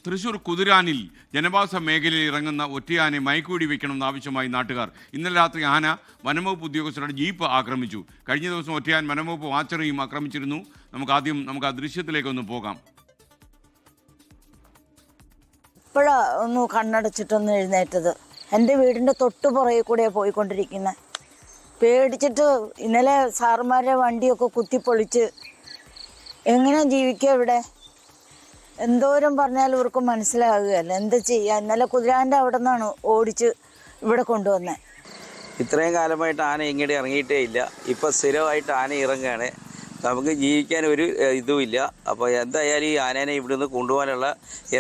തൃശൂർ കുതിരാനിൽ ജനവാസ മേഖലയിൽ ഇറങ്ങുന്ന ഒറ്റയാനെ മയക്കുവെടി വെക്കണമെന്ന് ആവശ്യമായി നാട്ടുകാർ. ഇന്നലെ രാത്രി ആന വനംവകുപ്പ് ഉദ്യോഗസ്ഥരുടെ ജീപ്പ് ആക്രമിച്ചു. കഴിഞ്ഞ ദിവസം ഒറ്റയാൻ വനംവകുപ്പ് വാച്ചറേയും ആക്രമിച്ചിരുന്നു. നമുക്ക് ആ ദൃശ്യത്തിലേക്കൊന്ന് പോകാം. ഇപ്പോഴാ ഒന്ന് കണ്ണടച്ചിട്ടൊന്ന് എഴുന്നേറ്റത്. എൻ്റെ വീടിൻ്റെ തൊട്ട് പുറകെ കൂടെയാണ് പോയിക്കൊണ്ടിരിക്കുന്നത്. പേടിച്ചിട്ട് ഇന്നലെ സാറുമാരുടെ വണ്ടിയൊക്കെ കുത്തിപ്പൊളിച്ച് എങ്ങനെ ജീവിക്കുക ഇവിടെ? എന്തോരം പറഞ്ഞാലും ഇവർക്ക് മനസ്സിലാകുകയല്ല. എന്താ ചെയ്യുക? ഇന്നലെ കുതിരാൻ്റെ അവിടെ നിന്നാണ് ഓടിച്ച് ഇവിടെ കൊണ്ടുവന്നത്. ഇത്രയും കാലമായിട്ട് ആന ഇങ്ങോട്ട് ഇറങ്ങിയിട്ടേ ഇല്ല. ഇപ്പം സ്ഥിരമായിട്ട് ആന ഇറങ്ങുകയാണ്. നമുക്ക് ജീവിക്കാൻ ഒരു ഇതുമില്ല. അപ്പോൾ എന്തായാലും ഈ ആനേനെ ഇവിടുന്ന് കൊണ്ടുപോകാനുള്ള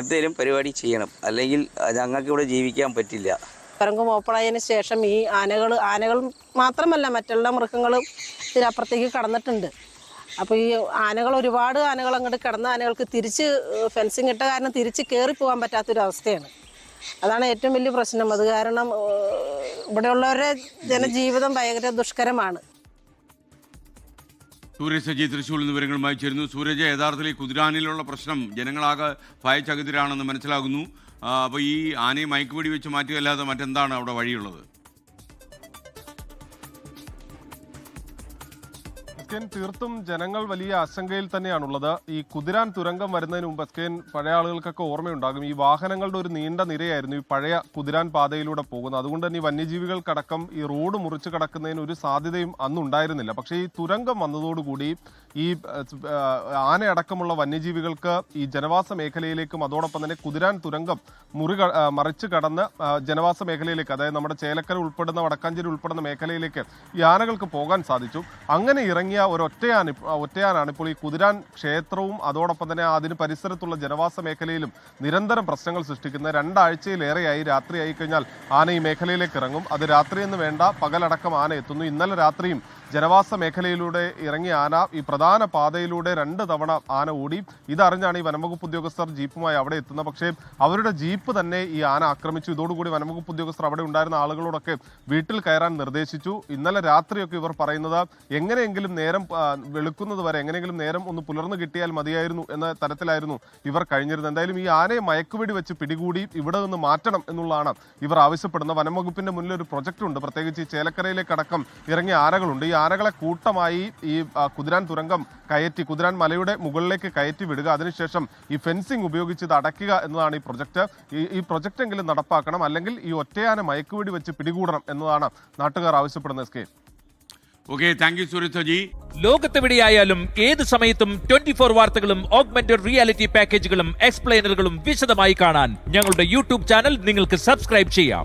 എന്തെങ്കിലും പരിപാടി ചെയ്യണം, അല്ലെങ്കിൽ ഞങ്ങൾക്ക് ഇവിടെ ജീവിക്കാൻ പറ്റില്ല. തുരങ്കം ഓപ്പണായതിന് ശേഷം ഈ ആനകൾ മാത്രമല്ല മറ്റുള്ള മൃഗങ്ങളും ഇതിനപ്പുറത്തേക്ക് കടന്നിട്ടുണ്ട്. അപ്പോൾ ഈ ഒരുപാട് ആനകൾ അങ്ങോട്ട് കിടന്ന ആനകൾക്ക് തിരിച്ച് ഫെൻസിങ് ഇട്ട കാരണം തിരിച്ച് കയറി പോകാൻ പറ്റാത്തൊരവസ്ഥയാണ്. അതാണ് ഏറ്റവും വലിയ പ്രശ്നം. അത് കാരണം ഇവിടെയുള്ളവരുടെ ജനജീവിതം ഭയങ്കര ദുഷ്കരമാണ്. സൂരജ് സജി തൃശ്ശൂരിൽ നിന്ന് വിവരങ്ങളുമായി ചേരുന്നു. സൂരജ്, യഥാർത്ഥത്തിൽ കുതിരാനിലുള്ള പ്രശ്നം ജനങ്ങളാകെ ഭയചകിതരാണെന്ന് മനസ്സിലാകുന്നു. അപ്പോൾ ഈ ആനയെ മയക്കുവെടി വെച്ച് മാറ്റുകയല്ലാതെ മറ്റെന്താണ് അവിടെ വഴിയുള്ളത്? തീർത്തും ജനങ്ങൾ വലിയ ആശങ്കയിൽ തന്നെയാണുള്ളത്. ഈ കുതിരാൻ തുരങ്കം വരുന്നതിന് മുമ്പ് പഴയ ആളുകൾക്കൊക്കെ ഓർമ്മയുണ്ടാകും, ഈ വാഹനങ്ങളുടെ ഒരു നീണ്ട നിരയായിരുന്നു ഈ പഴയ കുതിരാൻ പാതയിലൂടെ പോകുന്നത്. അതുകൊണ്ട് തന്നെ ഈ വന്യജീവികൾക്കടക്കം ഈ റോഡ് മുറിച്ച് കടക്കുന്നതിന് ഒരു സാധ്യതയും അന്നുണ്ടായിരുന്നില്ല. പക്ഷേ ഈ തുരങ്കം വന്നതോടുകൂടി ഈ ആനയടക്കമുള്ള വന്യജീവികൾക്ക് ഈ ജനവാസ മേഖലയിലേക്കും അതോടൊപ്പം തന്നെ കുതിരാൻ തുരങ്കം മറിച്ച് കടന്ന് ജനവാസ മേഖലയിലേക്ക്, അതായത് നമ്മുടെ ചേലക്കര ഉൾപ്പെടുന്ന വടക്കാഞ്ചേരി ഉൾപ്പെടുന്ന മേഖലയിലേക്ക് ഈ ആനകൾക്ക് പോകാൻ സാധിച്ചു. അങ്ങനെ ഇറങ്ങിയ ഒറ്റയാനാണ് ഇപ്പോൾ ഈ കുതിരാൻ ക്ഷേത്രവും അതോടൊപ്പം തന്നെ അതിന് പരിസരത്തുള്ള ജനവാസ മേഖലയിലും നിരന്തരം പ്രശ്നങ്ങൾ സൃഷ്ടിക്കുന്ന. 2 ആഴ്ചയിലേറെയായി രാത്രിയായി കഴിഞ്ഞാൽ ആന ഈ മേഖലയിലേക്ക് ഇറങ്ങും. അത് രാത്രിയെന്ന് വേണ്ട, പകലടക്കം ആന എത്തുന്നു. ഇന്നലെ രാത്രിയും ജനവാസ മേഖലയിലൂടെ ഇറങ്ങിയ ആന ഈ പ്രധാന പാതയിലൂടെ 2 തവണ ആന ഓടി. ഇതറിഞ്ഞാണ് ഈ വനംവകുപ്പ് ഉദ്യോഗസ്ഥർ ജീപ്പുമായി അവിടെ എത്തുന്നത്. പക്ഷേ അവരുടെ ജീപ്പ് തന്നെ ഈ ആന ആക്രമിച്ചു. ഇതോടുകൂടി വനംവകുപ്പ് ഉദ്യോഗസ്ഥർ അവിടെ ഉണ്ടായിരുന്ന ആളുകളോടൊക്കെ വീട്ടിൽ കയറാൻ നിർദ്ദേശിച്ചു. ഇന്നലെ രാത്രിയൊക്കെ ഇവർ പറയുന്നത് എങ്ങനെയെങ്കിലും നേരം വെളുക്കുന്നത് വരെ, എങ്ങനെയെങ്കിലും നേരം ഒന്ന് പുലർന്നു കിട്ടിയാൽ മതിയായിരുന്നു എന്ന തരത്തിലായിരുന്നു ഇവർ കഴിഞ്ഞിരുന്നത്. എന്തായാലും ഈ ആനയെ മയക്കുവെടി വെച്ച് പിടികൂടി ഇവിടെ നിന്ന് മാറ്റണം എന്നുള്ളതാണ് ഇവർ ആവശ്യപ്പെടുന്നത്. വനംവകുപ്പിന്റെ മുന്നിൽ ഒരു പ്രൊജക്ട് ഉണ്ട്. പ്രത്യേകിച്ച് ഈ ചേലക്കരയിലേക്കടക്കം ഇറങ്ങിയ ആനകളുണ്ട്. ഈ ആനകളെ കൂട്ടമായി ഈ കുതിരാൻ തുരങ്കം കയറ്റി, കുതിരാൻ മലയുടെ മുകളിലേക്ക് കയറ്റി വിടുക, അതിനുശേഷം ഈ ഫെൻസിങ് ഉപയോഗിച്ച് ഇത് അടയ്ക്കുക എന്നതാണ് ഈ പ്രൊജക്ട്. ഈ പ്രൊജക്ട് എങ്കിലും നടപ്പാക്കണം, അല്ലെങ്കിൽ ഈ ഒറ്റയാന മയക്കുവെടി വെച്ച് പിടികൂടണം എന്നതാണ് നാട്ടുകാർ ആവശ്യപ്പെടുന്നത്. ലോകത്തെവിടെയായാലും ഏത് സമയത്തും 24 വാർത്തകളും ഓഗ്മെന്റഡ് റിയാലിറ്റി പാക്കേജുകളും എക്സ്പ്ലെയിനറുകളും വിശദമായി കാണാൻ ഞങ്ങളുടെ യൂട്യൂബ് ചാനൽ നിങ്ങൾക്ക് സബ്സ്ക്രൈബ് ചെയ്യാം.